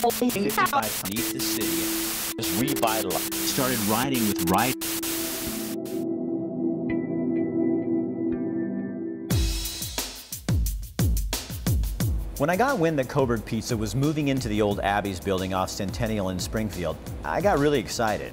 55 beneath the city was revitalized. Started riding with ride. When I got wind that Coburg Pizza was moving into the old Abbey's building off Centennial in Springfield, I got really excited.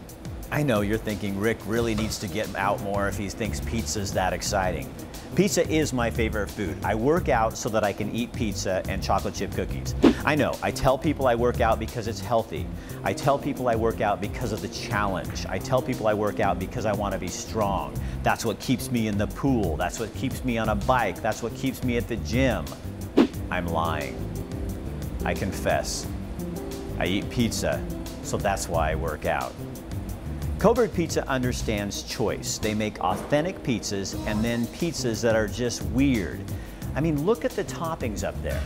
I know you're thinking Rick really needs to get out more if he thinks pizza's that exciting. Pizza is my favorite food. I work out so that I can eat pizza and chocolate chip cookies. I know, I tell people I work out because it's healthy. I tell people I work out because of the challenge. I tell people I work out because I want to be strong. That's what keeps me in the pool. That's what keeps me on a bike. That's what keeps me at the gym. I'm lying. I confess. I eat pizza, so that's why I work out. Coburg Pizza understands choice. They make authentic pizzas and then pizzas that are just weird. I mean, look at the toppings up there.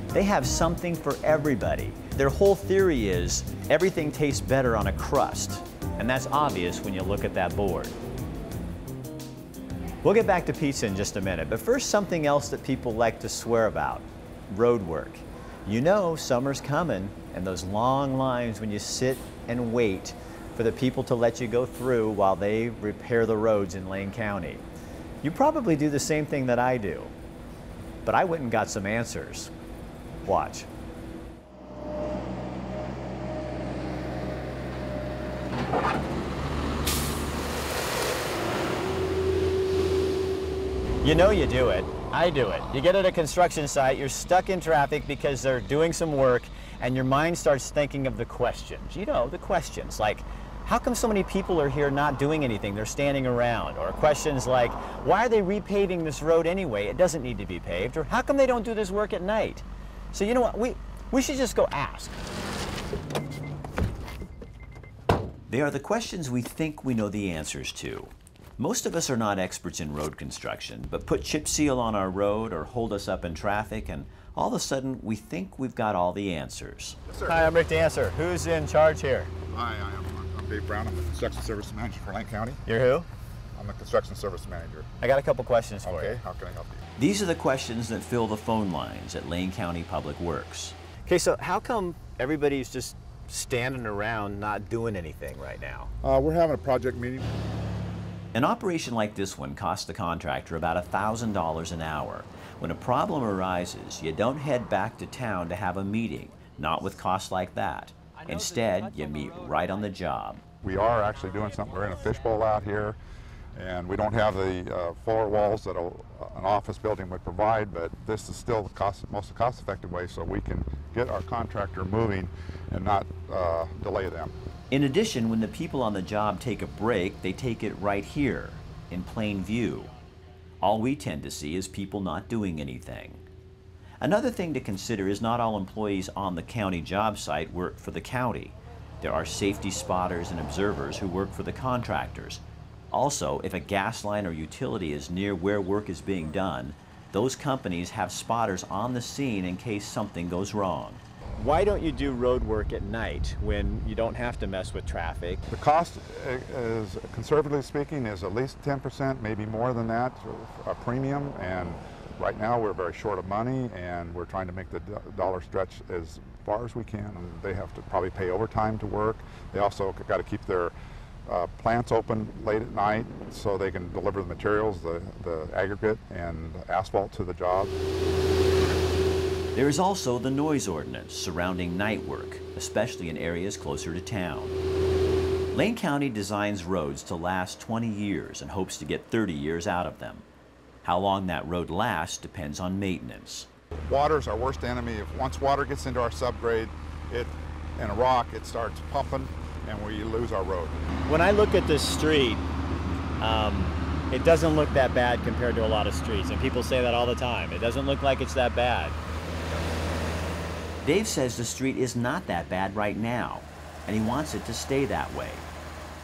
They have something for everybody. Their whole theory is everything tastes better on a crust, and that's obvious when you look at that board. We'll get back to pizza in just a minute, but first something else that people like to swear about, road work. You know summer's coming, and those long lines when you sit and wait for the people to let you go through while they repair the roads in Lane County. You probably do the same thing that I do, but I went and got some answers. Watch. You know you do it. I do it. You get at a construction site, you're stuck in traffic because they're doing some work, and your mind starts thinking of the questions. You know, the questions like, how come so many people are here not doing anything? They're standing around. Or questions like, why are they repaving this road anyway? It doesn't need to be paved. Or how come they don't do this work at night? So you know what, we should just go ask. They are the questions we think we know the answers to. Most of us are not experts in road construction, but put chip seal on our road or hold us up in traffic, and all of a sudden we think we've got all the answers. Yes, sir. Hi, I'm Rick Dancer. Who's in charge here? Hi, I'm Dave Brown. I'm the construction service manager for Lane County. You're who? I'm the construction service manager. I got a couple questions for you. Okay, how can I help you? These are the questions that fill the phone lines at Lane County Public Works. Okay, so how come everybody's just standing around not doing anything right now? We're having a project meeting. An operation like this one costs the contractor about $1,000 an hour. When a problem arises, you don't head back to town to have a meeting, not with costs like that. Instead, you meet right on the job. We are actually doing something. We're in a fishbowl out here, and we don't have the floor walls that an office building would provide, but this is still the most cost-effective way so we can get our contractor moving and not delay them. In addition, when the people on the job take a break, they take it right here, in plain view. All we tend to see is people not doing anything. Another thing to consider is not all employees on the county job site work for the county. There are safety spotters and observers who work for the contractors. Also, if a gas line or utility is near where work is being done, those companies have spotters on the scene in case something goes wrong. Why don't you do road work at night when you don't have to mess with traffic? The cost is, conservatively speaking, is at least 10%, maybe more than that, a premium. And right now we're very short of money, and we're trying to make the dollar stretch as far as we can. And they have to probably pay overtime to work. They also got to keep their plants open late at night so they can deliver the materials, the aggregate and asphalt to the job. There is also the noise ordinance surrounding night work, especially in areas closer to town. Lane County designs roads to last 20 years and hopes to get 30 years out of them. How long that road lasts depends on maintenance. Water's our worst enemy. Once water gets into our subgrade, in a rock, it starts pumping and we lose our road. When I look at this street, it doesn't look that bad compared to a lot of streets, and people say that all the time. It doesn't look like it's that bad. Dave says the street is not that bad right now, and he wants it to stay that way.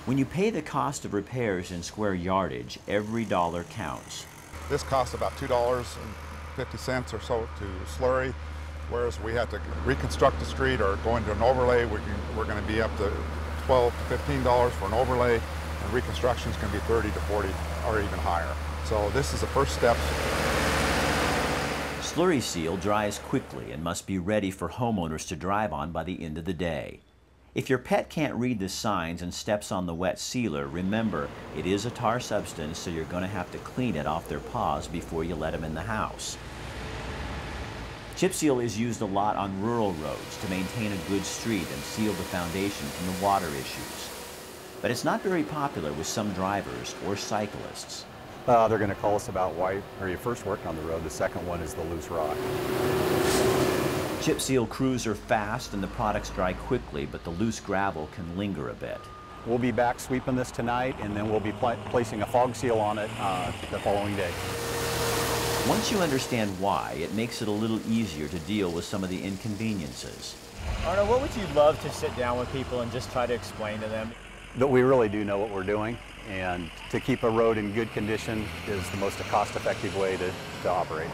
When you pay the cost of repairs in square yardage, every dollar counts. This costs about $2.50 or so to slurry, whereas we have to reconstruct the street or go into an overlay. We're going to be up to $12 to $15 for an overlay, and reconstruction is going to be 30 to 40 or even higher. So this is the first step. Slurry seal dries quickly and must be ready for homeowners to drive on by the end of the day. If your pet can't read the signs and steps on the wet sealer, remember, it is a tar substance, so you're going to have to clean it off their paws before you let them in the house. Chip seal is used a lot on rural roads to maintain a good street and seal the foundation from the water issues. But it's not very popular with some drivers or cyclists. They're going to call us about why are you first working on the road. The second one is the loose rock. Chip seal crews are fast and the products dry quickly, but the loose gravel can linger a bit. We'll be back sweeping this tonight, and then we'll be placing a fog seal on it the following day. Once you understand why, it makes it a little easier to deal with some of the inconveniences. Arno, what would you love to sit down with people and just try to explain to them? That we really do know what we're doing, and to keep a road in good condition is the most cost-effective way to operate.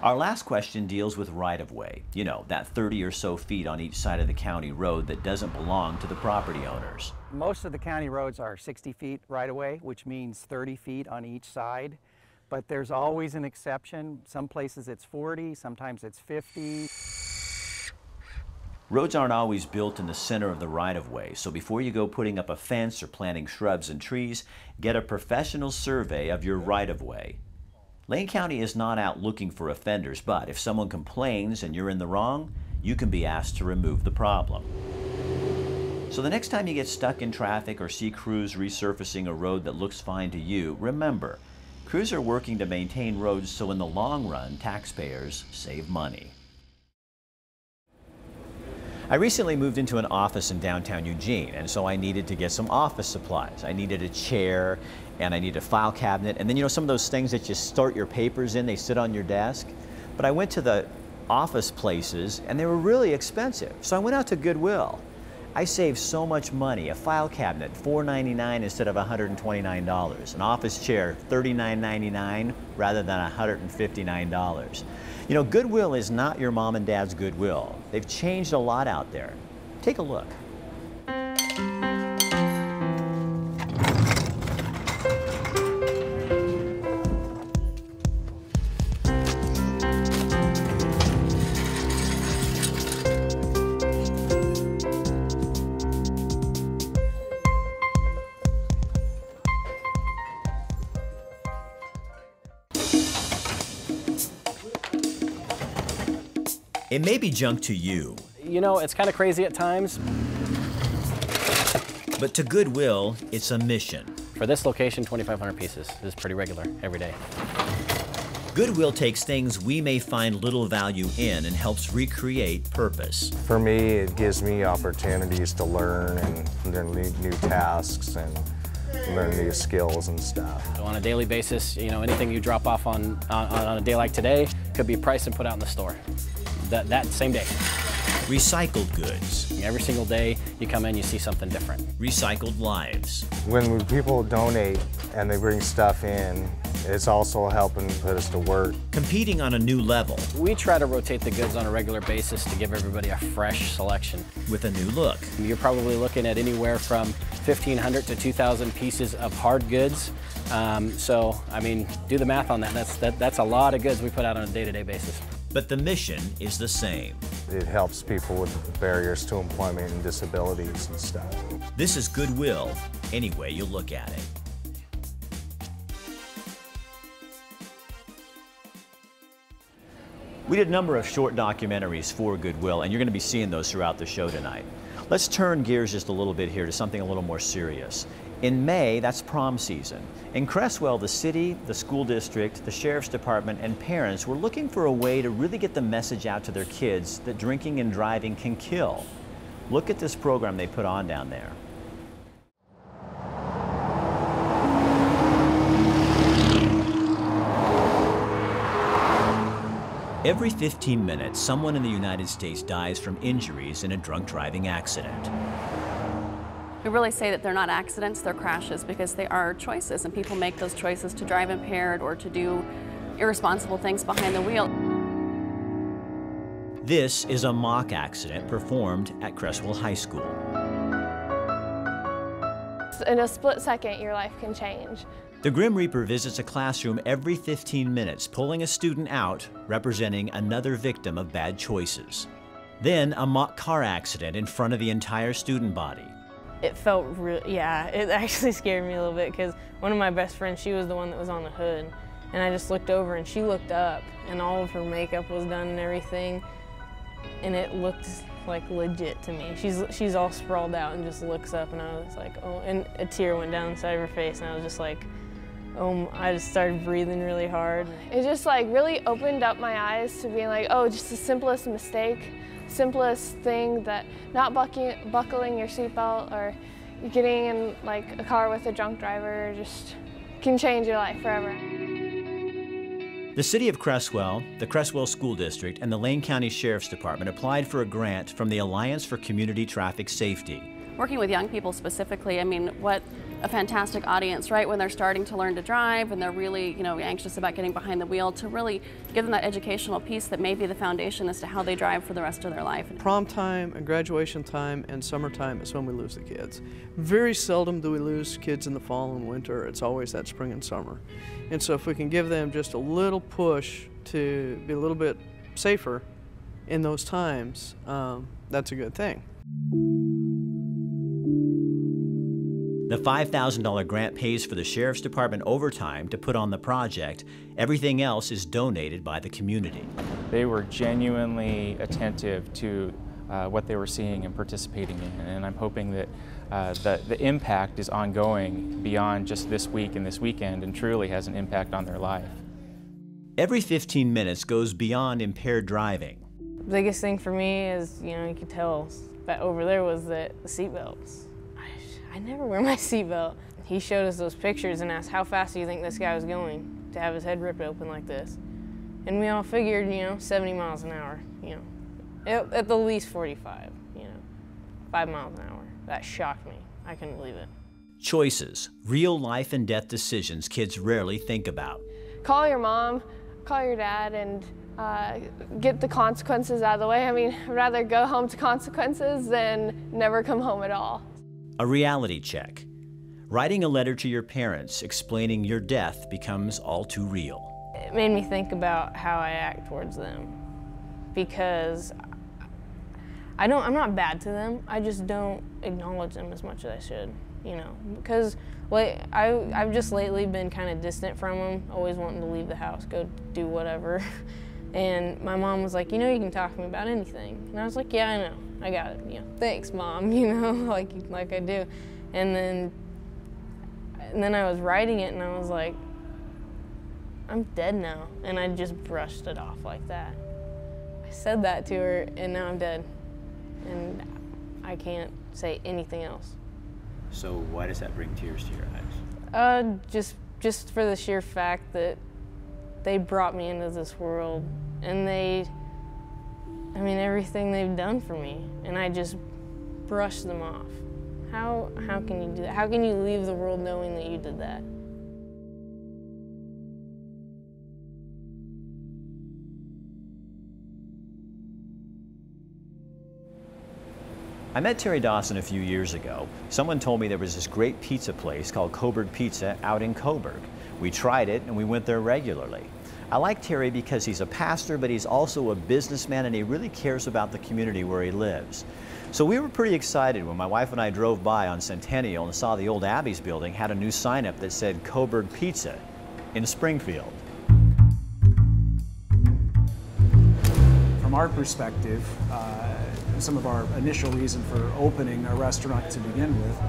Our last question deals with right-of-way. You know, that 30 or so feet on each side of the county road that doesn't belong to the property owners. Most of the county roads are 60 feet right away, which means 30 feet on each side. But there's always an exception. Some places it's 40, sometimes it's 50. Roads aren't always built in the center of the right-of-way, so before you go putting up a fence or planting shrubs and trees, get a professional survey of your right-of-way. Lane County is not out looking for offenders, but if someone complains and you're in the wrong, you can be asked to remove the problem. So the next time you get stuck in traffic or see crews resurfacing a road that looks fine to you, remember, crews are working to maintain roads so in the long run, taxpayers save money. I recently moved into an office in downtown Eugene, and so I needed to get some office supplies. I needed a chair, and I needed a file cabinet, and then you know some of those things that you start your papers in, they sit on your desk. But I went to the office places, and they were really expensive. So I went out to Goodwill. I saved so much money. A file cabinet, $4.99 instead of $129. An office chair, $39.99 rather than $159. You know, Goodwill is not your mom and dad's Goodwill. They've changed a lot out there. Take a look. It may be junk to you. You know, it's kind of crazy at times. But to Goodwill, it's a mission. For this location, 2,500 pieces is pretty regular every day. Goodwill takes things we may find little value in and helps recreate purpose. For me, it gives me opportunities to learn and learn new tasks and learn new skills and stuff. So on a daily basis, you know, anything you drop off on a day like today could be priced and put out in the store. That same day. Recycled goods. Every single day you come in, you see something different. Recycled lives. When people donate and they bring stuff in, it's also helping put us to work. Competing on a new level. We try to rotate the goods on a regular basis to give everybody a fresh selection. With a new look. You're probably looking at anywhere from 1,500 to 2,000 pieces of hard goods. So, I mean, do the math on that. That's a lot of goods we put out on a day-to-day basis. But the mission is the same. It helps people with barriers to employment and disabilities and stuff. This is Goodwill, any way you look at it. We did a number of short documentaries for Goodwill, and you're going to be seeing those throughout the show tonight. Let's turn gears just a little bit here to something a little more serious. In May, that's prom season. In Creswell, the city, the school district, the sheriff's department, and parents were looking for a way to really get the message out to their kids that drinking and driving can kill. Look at this program they put on down there. Every 15 minutes, someone in the United States dies from injuries in a drunk driving accident. We really say that they're not accidents, they're crashes, because they are choices, and people make those choices to drive impaired or to do irresponsible things behind the wheel. This is a mock accident performed at Creswell High School. In a split second, your life can change. The Grim Reaper visits a classroom every 15 minutes, pulling a student out, representing another victim of bad choices. Then a mock car accident in front of the entire student body. It felt real, yeah, it actually scared me a little bit because one of my best friends, she was the one that was on the hood. And I just looked over and she looked up and all of her makeup was done and everything. And it looked like legit to me. She's all sprawled out and just looks up and I was like, oh, and a tear went down the side of her face and I was just like, oh, I just started breathing really hard. It just like really opened up my eyes to being like, oh, just the simplest mistake, simplest thing, that not buckling your seatbelt or getting in like a car with a drunk driver just can change your life forever. The City of Creswell, the Creswell School District, and the Lane County Sheriff's Department applied for a grant from the Alliance for Community Traffic Safety. Working with young people specifically, I mean, what a fantastic audience, right? When they're starting to learn to drive and they're really, anxious about getting behind the wheel, to really give them that educational piece that may be the foundation as to how they drive for the rest of their life. Prom time and graduation time and summertime is when we lose the kids. Very seldom do we lose kids in the fall and winter. It's always that spring and summer. And so if we can give them just a little push to be a little bit safer in those times, that's a good thing. The $5,000 grant pays for the Sheriff's Department overtime to put on the project. Everything else is donated by the community. They were genuinely attentive to what they were seeing and participating in, and I'm hoping that the impact is ongoing beyond just this week and this weekend and truly has an impact on their life. Every 15 minutes goes beyond impaired driving. The biggest thing for me is, you could tell that over there was the seatbelts. I never wear my seatbelt. He showed us those pictures and asked, how fast do you think this guy was going to have his head ripped open like this? And we all figured, 70 miles an hour, at the least 45, 5 miles an hour. That shocked me. I couldn't believe it. Choices, real life and death decisions kids rarely think about. Call your mom, call your dad, and get the consequences out of the way. I mean, I'd rather go home to consequences than never come home at all. A reality check. Writing a letter to your parents explaining your death becomes all too real. It made me think about how I act towards them, because I'm not bad to them. I just don't acknowledge them as much as I should, because I've just lately been kind of distant from them, always wanting to leave the house, go do whatever. And my mom was like, you can talk to me about anything. And I was like, yeah, I know. I got it, thanks, Mom, like I do. And then I was writing it and I was like, I'm dead now. And I just brushed it off like that. I said that to her and now I'm dead. And I can't say anything else. So why does that bring tears to your eyes? Just for the sheer fact that they brought me into this world and everything they've done for me, and I just brushed them off. How can you do that? How can you leave the world knowing that you did that? I met Terry Dawson a few years ago. Someone told me there was this great pizza place called Coburg Pizza out in Coburg. We tried it and we went there regularly. I like Terry because he's a pastor, but he's also a businessman and he really cares about the community where he lives. So we were pretty excited when my wife and I drove by on Centennial and saw the old Abbey's building had a new sign up that said Coburg Pizza in Springfield. From our perspective, some of our initial reason for opening a restaurant to begin with,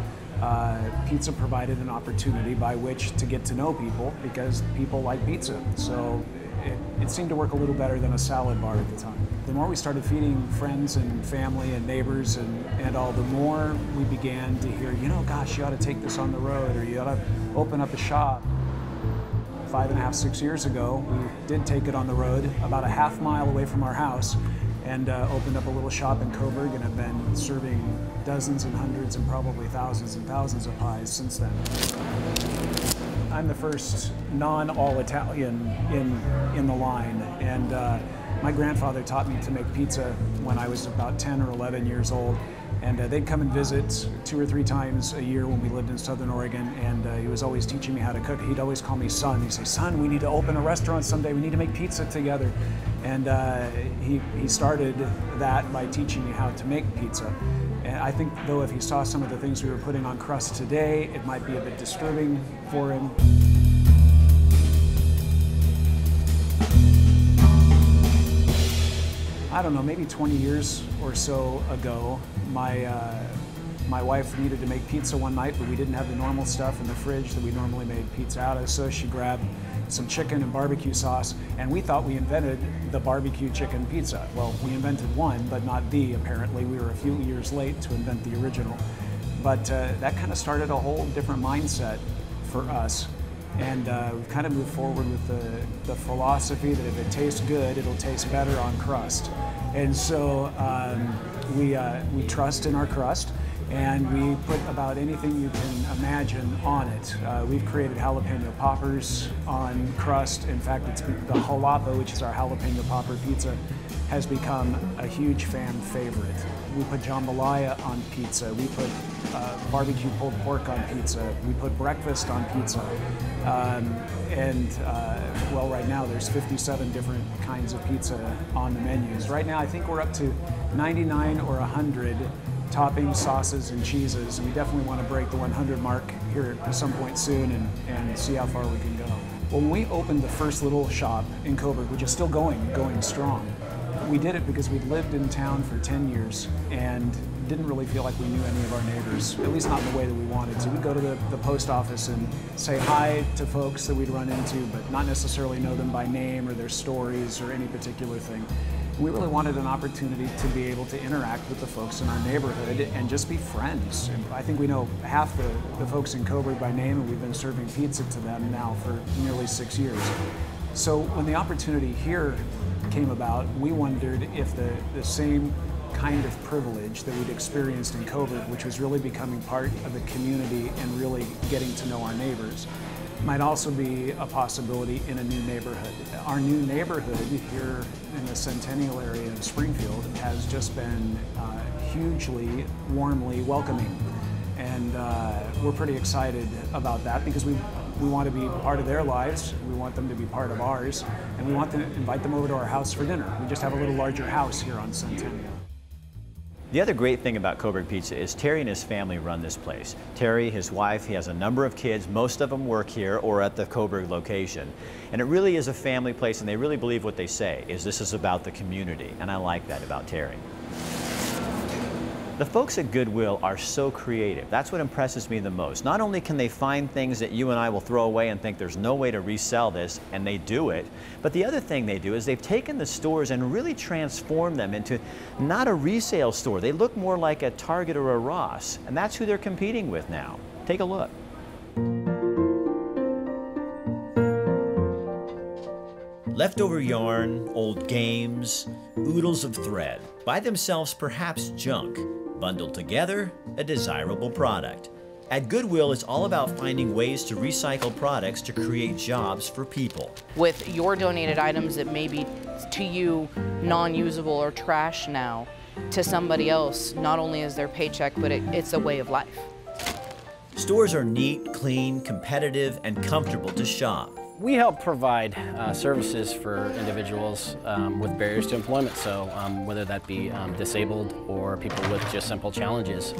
pizza provided an opportunity by which to get to know people because people like pizza. So it seemed to work a little better than a salad bar at the time. The more we started feeding friends and family and neighbors and all, the more we began to hear, gosh, you ought to take this on the road or you ought to open up a shop. 5.5, 6 years ago, we did take it on the road about a half mile away from our house and opened up a little shop in Coburg and have been serving dozens and hundreds and probably thousands and thousands of pies since then. I'm the first non-all Italian in the line, and My grandfather taught me to make pizza when I was about 10 or 11 years old. And they'd come and visit 2 or 3 times a year when we lived in Southern Oregon, and he was always teaching me how to cook. He'd always call me son. He'd say, son, we need to open a restaurant someday. We need to make pizza together. And he started that by teaching me how to make pizza. And I think, though, if he saw some of the things we were putting on crust today, it might be a bit disturbing for him. I don't know, maybe 20 years or so ago, my wife needed to make pizza one night, but we didn't have the normal stuff in the fridge that we normally made pizza out of, so she grabbed some chicken and barbecue sauce, and we thought we invented the barbecue chicken pizza. Well, we invented one, but not the, apparently. We were a few years late to invent the original. But that kind of started a whole different mindset for us. And we've kind of moved forward with the philosophy that if it tastes good, it'll taste better on crust. And so we trust in our crust, and we put about anything you can imagine on it. We've created jalapeno poppers on crust. In fact, the jalapa, which is our jalapeno popper pizza, has become a huge fan favorite. We put jambalaya on pizza. We put barbecue pulled pork on pizza. We put breakfast on pizza. Well, right now there's 57 different kinds of pizza on the menus. Right now I think we're up to 99 or 100 toppings, sauces, and cheeses. And we definitely want to break the 100 mark here at some point soon and see how far we can go. Well, when we opened the first little shop in Coburg, which is still going strong, we did it because we'd lived in town for 10 years and didn't really feel like we knew any of our neighbors, at least not in the way that we wanted to. We'd go to the post office and say hi to folks that we'd run into, but not necessarily know them by name or their stories or any particular thing. We really wanted an opportunity to be able to interact with the folks in our neighborhood and just be friends. And I think we know half the folks in Coburg by name, and we've been serving pizza to them now for nearly 6 years. So when the opportunity here came about, we wondered if the same kind of privilege that we'd experienced in Coburg, which was really becoming part of the community and really getting to know our neighbors, might also be a possibility in a new neighborhood. Our new neighborhood here in the Centennial area of Springfield has just been hugely, warmly welcoming. And we're pretty excited about that because we want to be part of their lives, we want them to be part of ours, and we want to invite them over to our house for dinner. We just have a little larger house here on Centennial. The other great thing about Coburg Pizza is Terry and his family run this place. Terry, his wife, he has a number of kids. Most of them work here or at the Coburg location. And it really is a family place, and they really believe what they say, is this is about the community. And I like that about Terry. The folks at Goodwill are so creative. That's what impresses me the most. Not only can they find things that you and I will throw away and think there's no way to resell this, and they do it, but the other thing they do is they've taken the stores and really transformed them into not a resale store. They look more like a Target or a Ross, and that's who they're competing with now. Take a look. Leftover yarn, old games, oodles of thread, by themselves perhaps junk. Bundled together, a desirable product. At Goodwill, it's all about finding ways to recycle products to create jobs for people. With your donated items that may be to you non-usable or trash now, to somebody else, not only is their paycheck, but it's a way of life. Stores are neat, clean, competitive, and comfortable to shop. We help provide services for individuals with barriers to employment, so whether that be disabled or people with just simple challenges.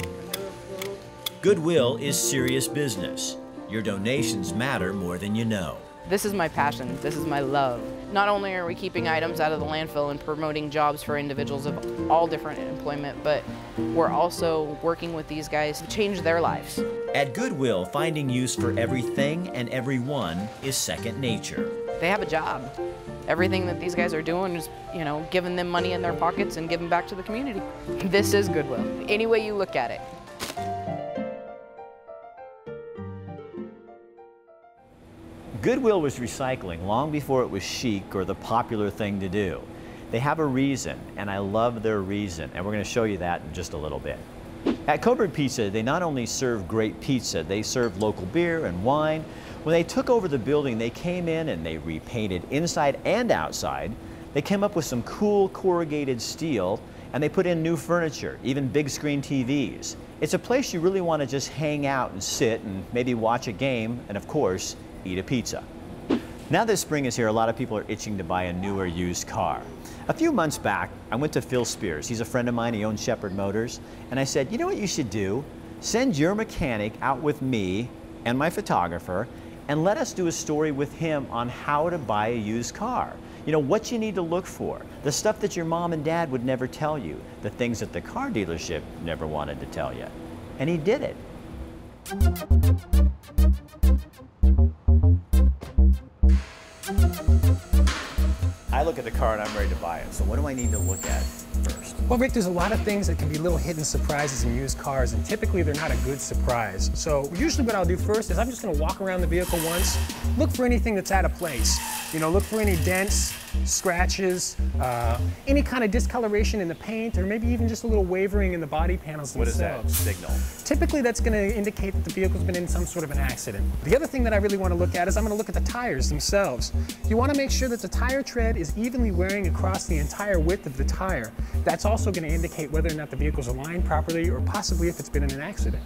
Goodwill is serious business. Your donations matter more than you know. This is my passion, this is my love. Not only are we keeping items out of the landfill and promoting jobs for individuals of all different employment, but we're also working with these guys to change their lives. At Goodwill, finding use for everything and everyone is second nature. They have a job. Everything that these guys are doing is, you know, giving them money in their pockets and giving back to the community. This is Goodwill, any way you look at it. Goodwill was recycling long before it was chic or the popular thing to do. They have a reason, and I love their reason, and we're going to show you that in just a little bit. At Coburg Pizza, they not only serve great pizza, they serve local beer and wine. When they took over the building, they came in and they repainted inside and outside. They came up with some cool corrugated steel, and they put in new furniture, even big screen TVs. It's a place you really want to just hang out and sit and maybe watch a game and, of course, eat a pizza. Now that spring is here, a lot of people are itching to buy a newer used car. A few months back, I went to Phil Spears. He's a friend of mine. He owns Sheppard Motors. And I said, you know what you should do? Send your mechanic out with me and my photographer, and let us do a story with him on how to buy a used car. You know, what you need to look for, the stuff that your mom and dad would never tell you, the things that the car dealership never wanted to tell you. And he did it. I look at the car and I'm ready to buy it. So what do I need to look at first? Well, Rick, there's a lot of things that can be little hidden surprises in used cars, and typically they're not a good surprise. So usually what I'll do first is I'm just going to walk around the vehicle once, look for anything that's out of place. You know, look for any dents, scratches, any kind of discoloration in the paint, or maybe even just a little wavering in the body panels themselves. What is that signal? Typically that's going to indicate that the vehicle's been in some sort of an accident. The other thing that I really want to look at is I'm going to look at the tires themselves. You want to make sure that the tire tread is evenly wearing across the entire width of the tire. That's also going to indicate whether or not the vehicle's aligned properly, or possibly if it's been in an accident.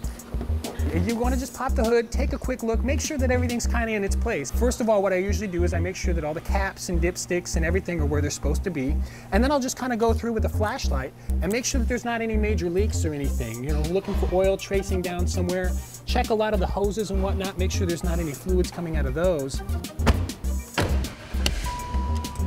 You want to just pop the hood, take a quick look, make sure that everything's kind of in its place. First of all, what I usually do is I make sure that all the caps and dipsticks and everything are where they're supposed to be. And then I'll just kind of go through with a flashlight and make sure that there's not any major leaks or anything. You know, looking for oil tracing down somewhere. Check a lot of the hoses and whatnot, make sure there's not any fluids coming out of those.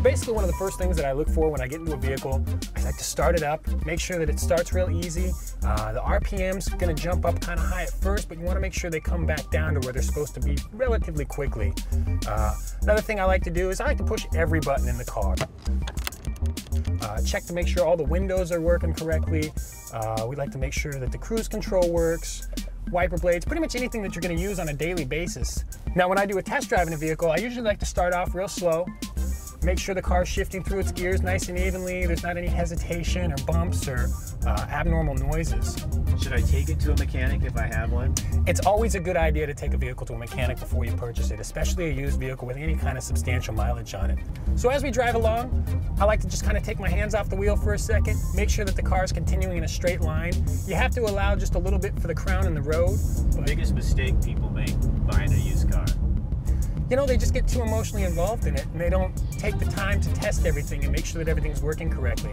Basically, one of the first things that I look for when I get into a vehicle, I like to start it up, make sure that it starts real easy. The RPM's gonna jump up kind of high at first, but you wanna make sure they come back down to where they're supposed to be relatively quickly. Another thing I like to do is I like to push every button in the car. Check to make sure all the windows are working correctly. We like to make sure that the cruise control works, wiper blades, pretty much anything that you're gonna use on a daily basis. Now, when I do a test drive in a vehicle, I usually like to start off real slow, make sure the car's shifting through its gears nice and evenly, there's not any hesitation or bumps or abnormal noises. Should I take it to a mechanic if I have one? It's always a good idea to take a vehicle to a mechanic before you purchase it, especially a used vehicle with any kind of substantial mileage on it. So as we drive along, I like to just kind of take my hands off the wheel for a second, make sure that the car is continuing in a straight line. You have to allow just a little bit for the crown in the road. The biggest mistake people make buying a used car? You know, they just get too emotionally involved in it, and they don't take the time to test everything and make sure that everything's working correctly.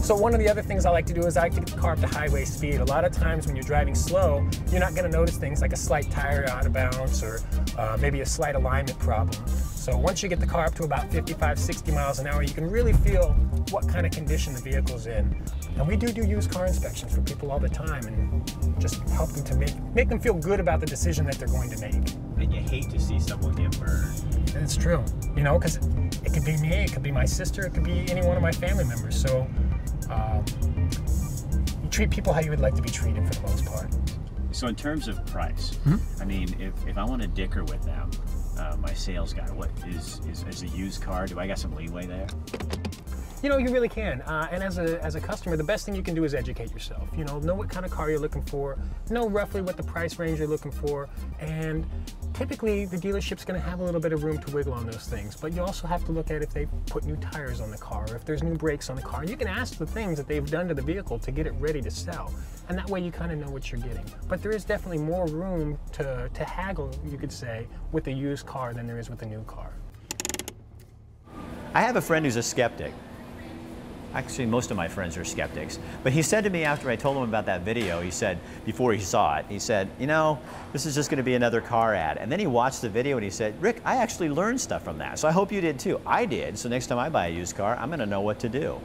So one of the other things I like to do is I like to get the car up to highway speed. A lot of times when you're driving slow, you're not going to notice things like a slight tire out of bounds or maybe a slight alignment problem. So once you get the car up to about 55, 60 miles an hour, you can really feel what kind of condition the vehicle's in. And we do used car inspections for people all the time and just help them to make them feel good about the decision that they're going to make. And you hate to see someone get burned. And it's true, you know, because it could be me, it could be my sister, it could be any one of my family members. So you treat people how you would like to be treated for the most part. So in terms of price, I mean, if I want to dicker with them, my sales guy, what is a used car, do I got some leeway there? You know, you really can. And as a customer, the best thing you can do is educate yourself. You know what kind of car you're looking for, know roughly what the price range you're looking for, and typically the dealership's going to have a little bit of room to wiggle on those things. But you also have to look at if they put new tires on the car, or if there's new brakes on the car. You can ask the things that they've done to the vehicle to get it ready to sell. And that way you kind of know what you're getting. But there is definitely more room to haggle, you could say, with a used car than there is with a new car. I have a friend who's a skeptic. Actually, most of my friends are skeptics. But he said to me after I told him about that video, he said, before he saw it, he said, you know, this is just going to be another car ad. And then he watched the video and he said, Rick, I actually learned stuff from that. So I hope you did too. I did. So next time I buy a used car, I'm going to know what to do.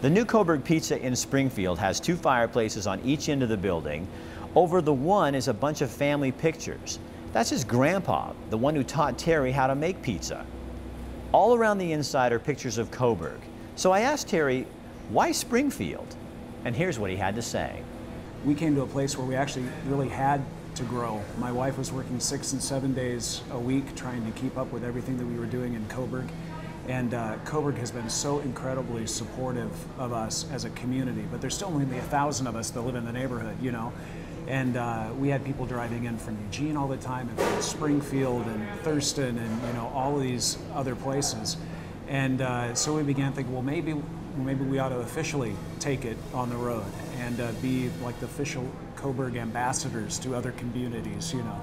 The new Coburg Pizza in Springfield has 2 fireplaces on each end of the building. Over the one is a bunch of family pictures. That's his grandpa, the one who taught Terry how to make pizza. All around the inside are pictures of Coburg. So I asked Terry, why Springfield? And here's what he had to say. We came to a place where we actually really had to grow. My wife was working 6 and 7 days a week trying to keep up with everything that we were doing in Coburg. And Coburg has been so incredibly supportive of us as a community, but there's still only 1,000 of us that live in the neighborhood, you know. And we had people driving in from Eugene all the time, and from Springfield and Thurston and, you know, all of these other places. And so we began thinking, well, maybe we ought to officially take it on the road and be like the official Coburg ambassadors to other communities, you know.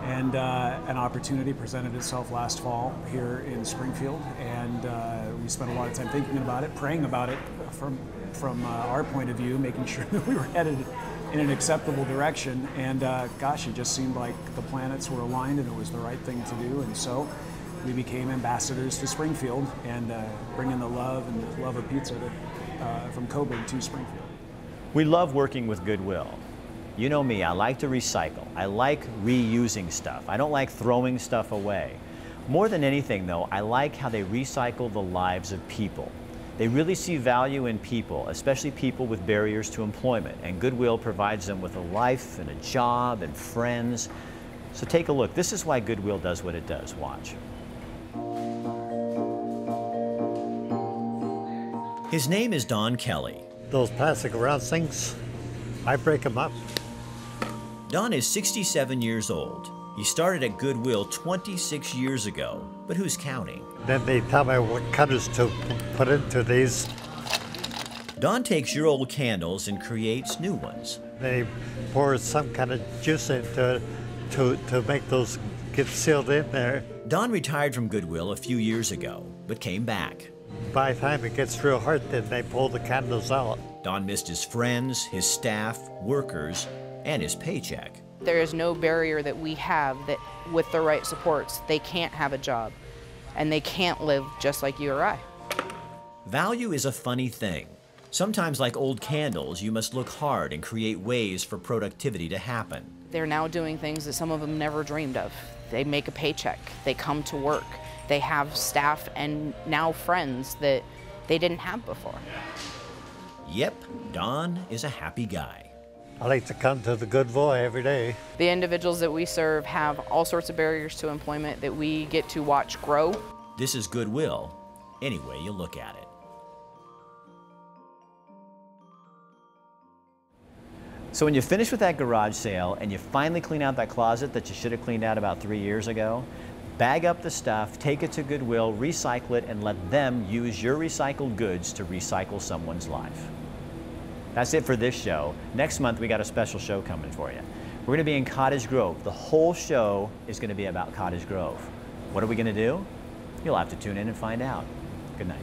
And an opportunity presented itself last fall here in Springfield, and we spent a lot of time thinking about it, praying about it from our point of view, making sure that we were headed in an acceptable direction. And gosh, it just seemed like the planets were aligned and it was the right thing to do. And so we became ambassadors to Springfield and bringing the love and the love of pizza from Coburg to Springfield. We love working with Goodwill. You know me, I like to recycle. I like reusing stuff. I don't like throwing stuff away. More than anything though, I like how they recycle the lives of people. They really see value in people, especially people with barriers to employment, and Goodwill provides them with a life and a job and friends. So take a look. This is why Goodwill does what it does. Watch. His name is Don Kelly. Those plastic round things, I break them up. Don is 67 years old. He started at Goodwill 26 years ago, but who's counting? Then they tell me what cutters to put into these. Don takes your old candles and creates new ones. They pour some kind of juice into to make those get sealed in there. Don retired from Goodwill a few years ago, but came back. By the time it gets real hard, then they pull the candles out. Don missed his friends, his staff, workers, and his paycheck. There is no barrier that we have that with the right supports, they can't have a job and they can't live just like you or I. Value is a funny thing. Sometimes, like old candles, you must look hard and create ways for productivity to happen. They're now doing things that some of them never dreamed of. They make a paycheck, they come to work, they have staff and now friends that they didn't have before. Yep, Don is a happy guy. I like to come to the Goodwill every day. The individuals that we serve have all sorts of barriers to employment that we get to watch grow. This is Goodwill, any way you look at it. So when you finish with that garage sale and you finally clean out that closet that you should have cleaned out about 3 years ago, bag up the stuff, take it to Goodwill, recycle it, and let them use your recycled goods to recycle someone's life. That's it for this show. Next month, we got a special show coming for you. We're going to be in Cottage Grove. The whole show is going to be about Cottage Grove. What are we going to do? You'll have to tune in and find out. Good night.